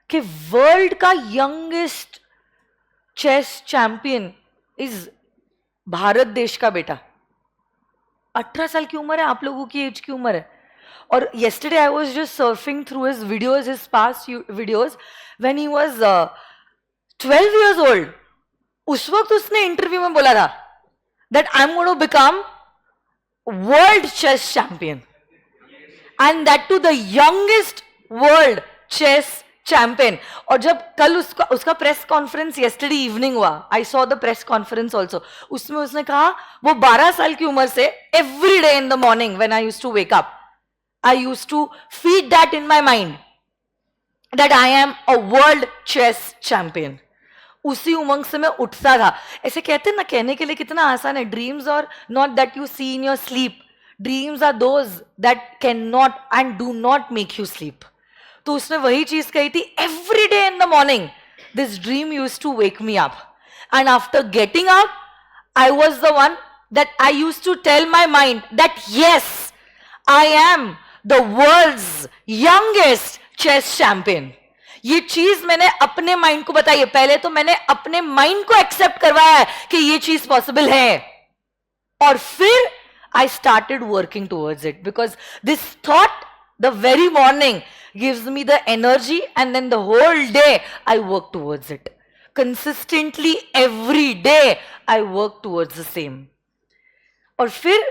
कि वर्ल्ड का youngest chess champion is Bharat देश का बेटा। 18 साल की उम्र है, आप लोगों की एज की उम्र है। और yesterday I was just surfing through his videos, his past videos when he was 12 years old. उस वक्त उसने इंटरव्यू में बोला था that I'm going to become world chess champion and that to the youngest world chess champion. और जब कल उसका प्रेस कॉन्फ्रेंस yesterday इवनिंग हुआ, I saw the press conference also, उसमें उसने कहा वो 12 साल की उम्र से every day in the morning when I used to wake up, I used to feed that in my mind that I am a world chess champion. उसी उमंग से मैं उठता था। ऐसे कहते हैं ना, कहने के लिए कितना आसान है, dreams are not that you see in your sleep, dreams are those that can not and do not make you sleep. तो उसने वही चीज कही थी, every day in the morning this dream used to wake me up and after getting up I was the one that I used to tell my mind that yes I am the world's youngest chess champion. ये चीज मैंने अपने mind को बताई है। पहले तो मैंने अपने माइंड को एक्सेप्ट करवाया है कि ये चीज पॉसिबल है, और फिर I started working towards it because this thought the very morning gives me the energy and then the whole day I work towards it. Consistently every day I work towards the same. और फिर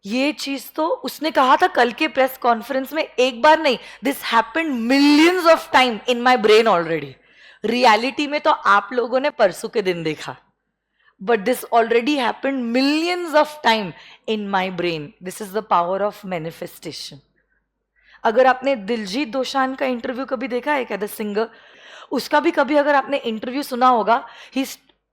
ये चीज तो उसने कहा था कल के प्रेस कॉन्फ्रेंस में, एक बार नहीं, this happened millions of time in my brain already. Reality में तो आप लोगों ने परसों के दिन देखा, but this already happened millions of time in my brain. This is the power of manifestation. अगर आपने दिलजीत दोसांझ का इंटरव्यू कभी देखा है क्या, द सिंगर, उसका भी कभी अगर आपने इंटरव्यू सुना होगा,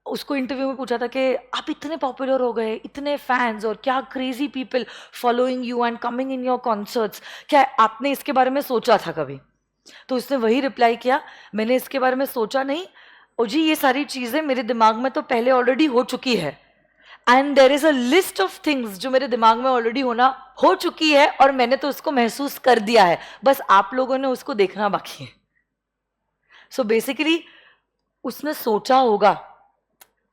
उसको इंटरव्यू में पूछा था कि आप इतने पॉपुलर हो गए, इतने फैंस और क्या crazy people following you and coming in your concerts, क्या आपने इसके बारे में सोचा था कभी? तो उसने वही रिप्लाई किया, मैंने इसके बारे में सोचा नहीं, ओ जी ये सारी चीज़ें मेरे दिमाग में तो पहले ऑलरेडी हो चुकी है, and there is a list of things जो मेरे दिमाग में ऑलरेडी हो चुकी है और मैंने तो उसको महसूस कर दिया है, बस आप लोगों ने उसको देखना बाकी है। सो बेसिकली उसने सोचा होगा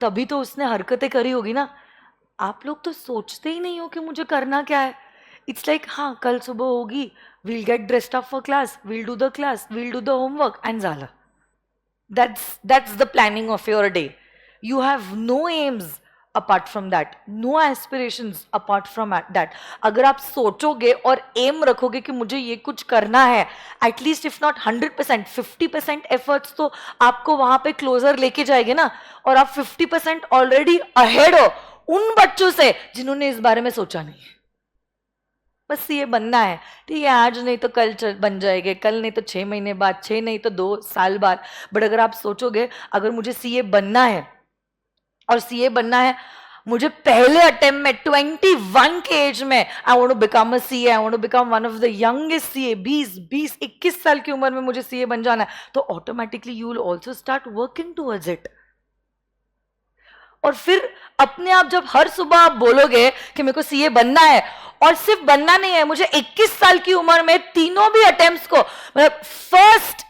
तभी तो उसने हरकतें करी होगी ना। आप लोग तो सोचते ही नहीं हो कि मुझे करना क्या है। इट्स लाइक हाँ कल सुबह होगी, we'll get dressed up for class, we'll do the class, we'll do the homework and झाला। That's the planning of your day. You have no aims apart from that, no aspirations apart from that. अगर आप सोचोगे और M रखोगे कि मुझे ये कुछ करना है, एटलीस्ट इफ नॉट 100%, 50% एफर्ट्स तो आपको वहां पे क्लोजर लेके जाएंगे ना। और आप 50% ऑलरेडी अहेड हो उन बच्चों से जिन्होंने इस बारे में सोचा नहीं है। बस ये बनना है, ठीक है, आज नहीं तो कल बन जाएंगे, कल नहीं तो 6 महीने बाद, 6 नहीं तो 2 साल बाद। बट अगर आप सोचोगे अगर मुझे सीए बनना है, और सीए बनना है मुझे पहले अटेम्प्ट में 21 के एज में, I want to become a CA, I want to become one of the youngest CA, 21 साल की उम्र में मुझे सीए बन जाना है, तो automatically you will also start working towards it. और फिर अपने आप जब हर सुबह आप बोलोगे कि मेरे को सीए बनना है, और सिर्फ बनना नहीं है, मुझे 21 साल की उम्र में तीनों भी अटेम्प्ट्स को, मतलब फर्स्ट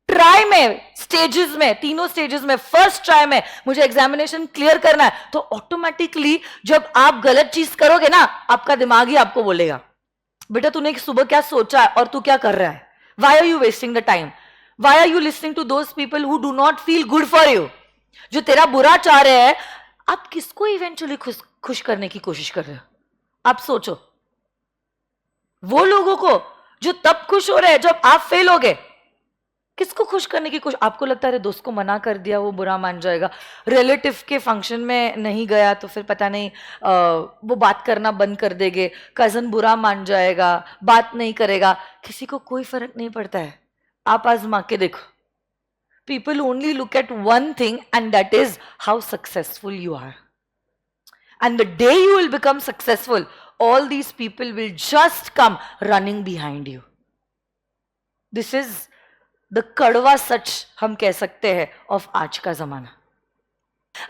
ट्राई में, स्टेजेस में, तीनों स्टेजेस में फर्स्ट ट्राई में मुझे एग्जामिनेशन क्लियर करना है, तो ऑटोमेटिकली जब आप गलत चीज करोगे ना, आपका दिमाग ही आपको बोलेगा बेटा तूने सुबह क्या सोचा है और तू क्या कर रहा है, why are you wasting the time, why are you listening to those people who do not feel good for you, जो तेरा बुरा चाह रहे हैं। आप किसको इवेंचुअली खुश करने की कोशिश कर रहे हो? आप सोचो, वो लोगों को जो तब खुश हो रहे हैं जब आप फेल हो गए। किसको खुश करने की कोशिश? आपको लगता है दोस्त को मना कर दिया वो बुरा मान जाएगा, रिलेटिव के फंक्शन में नहीं गया तो फिर पता नहीं वो बात करना बंद कर देंगे, कजन बुरा मान जाएगा, बात नहीं करेगा, किसी को कोई फर्क नहीं पड़ता है। आप आजमा के देखो, people only look at one thing and that is how successful you are, and the day you will become successful, all these people will just come running behind you. This is the कड़वा सच हम कह सकते हैं of आज का जमाना।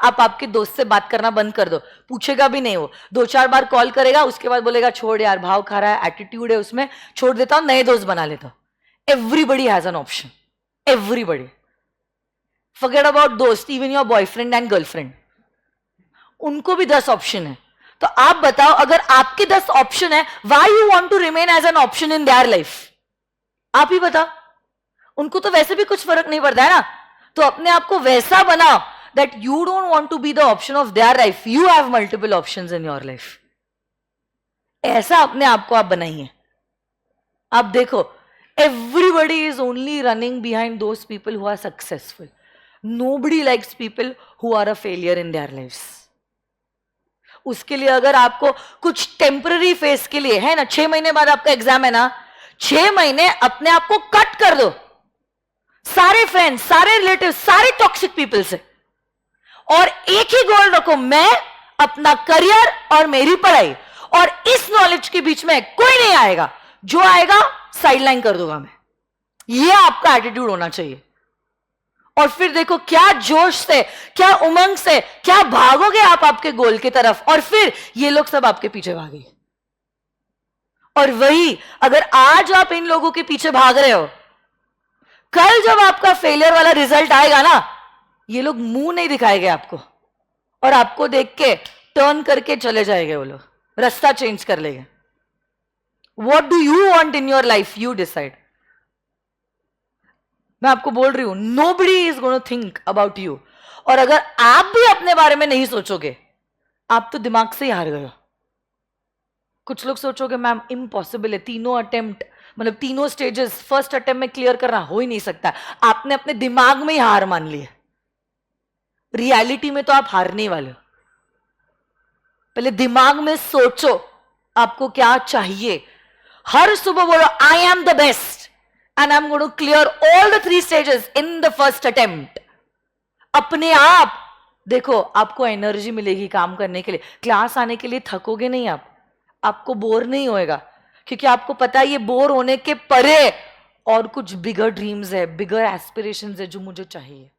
आप आपके दोस्त से बात करना बंद कर दो, पूछेगा भी नहीं, वो 2-4 बार कॉल करेगा, उसके बाद बोलेगा छोड़ यार भाव खा रहा है, एटीट्यूड है उसमें, छोड़ देता हूं, नए दोस्त बना लेता हूं। Everybody has an option. Everybody, forget about दोस्त, even your boyfriend and girlfriend, उनको भी 10 ऑप्शन है। तो आप बताओ, अगर आपके 10 ऑप्शन है, why you want to remain as an option in their life? आप ही बताओ। उनको तो वैसे भी कुछ फर्क नहीं पड़ता है ना, तो अपने आप को वैसा बनाओ that you don't want to be the option of their life, you have multiple options in your life. ऐसा अपने आप को आप बनाइए। आप देखो, everybody is only running behind those people who are successful, nobody likes people who are a failure in their lives. उसके लिए अगर आपको कुछ टेम्पररी फेस के लिए है ना, 6 महीने बाद आपका एग्जाम है ना, 6 महीने अपने आप को कट कर दो सारे फ्रेंड्स, सारे रिलेटिव, सारे टॉक्सिक पीपल से, और एक ही गोल रखो, मैं अपना करियर और मेरी पढ़ाई, और इस नॉलेज के बीच में कोई नहीं आएगा, जो आएगा साइडलाइन कर दूंगा मैं। ये आपका एटीट्यूड होना चाहिए। और फिर देखो क्या जोश से, क्या उमंग से, क्या भागोगे आप आपके गोल की तरफ, और फिर ये लोग सब आपके पीछे भागे। और वही अगर आज आप इन लोगों के पीछे भाग रहे हो, कल जब आपका फेलियर वाला रिजल्ट आएगा ना, ये लोग मुंह नहीं दिखाएंगे आपको, और आपको देख के टर्न करके चले जाएंगे, वो लोग रास्ता चेंज कर लेंगे। What do you want in your life, you decide. मैं आपको बोल रही हूं, nobody is gonna think about you. और अगर आप भी अपने बारे में नहीं सोचोगे, आप तो दिमाग से ही हार गए हो। कुछ लोग सोचोगे मैम इम्पॉसिबल है, तीनों अटेम्प्ट, मतलब तीनों स्टेजेस फर्स्ट अटेम्प्ट में क्लियर करना हो ही नहीं सकता। आपने अपने दिमाग में ही हार मान ली है। रियलिटी में तो आप हारने वाले हो। पहले दिमाग में सोचो आपको क्या चाहिए। हर सुबह बोलो I am the best and I am going to clear all the 3 stages in the first attempt. अपने आप देखो, आपको एनर्जी मिलेगी काम करने के लिए। क्लास आने के लिए थकोगे नहीं आप, आपको बोर नहीं होएगा, क्योंकि आपको पता है ये बोर होने के परे और कुछ बिगर ड्रीम्स है, बिगर एस्पिरेशंस है जो मुझे चाहिए।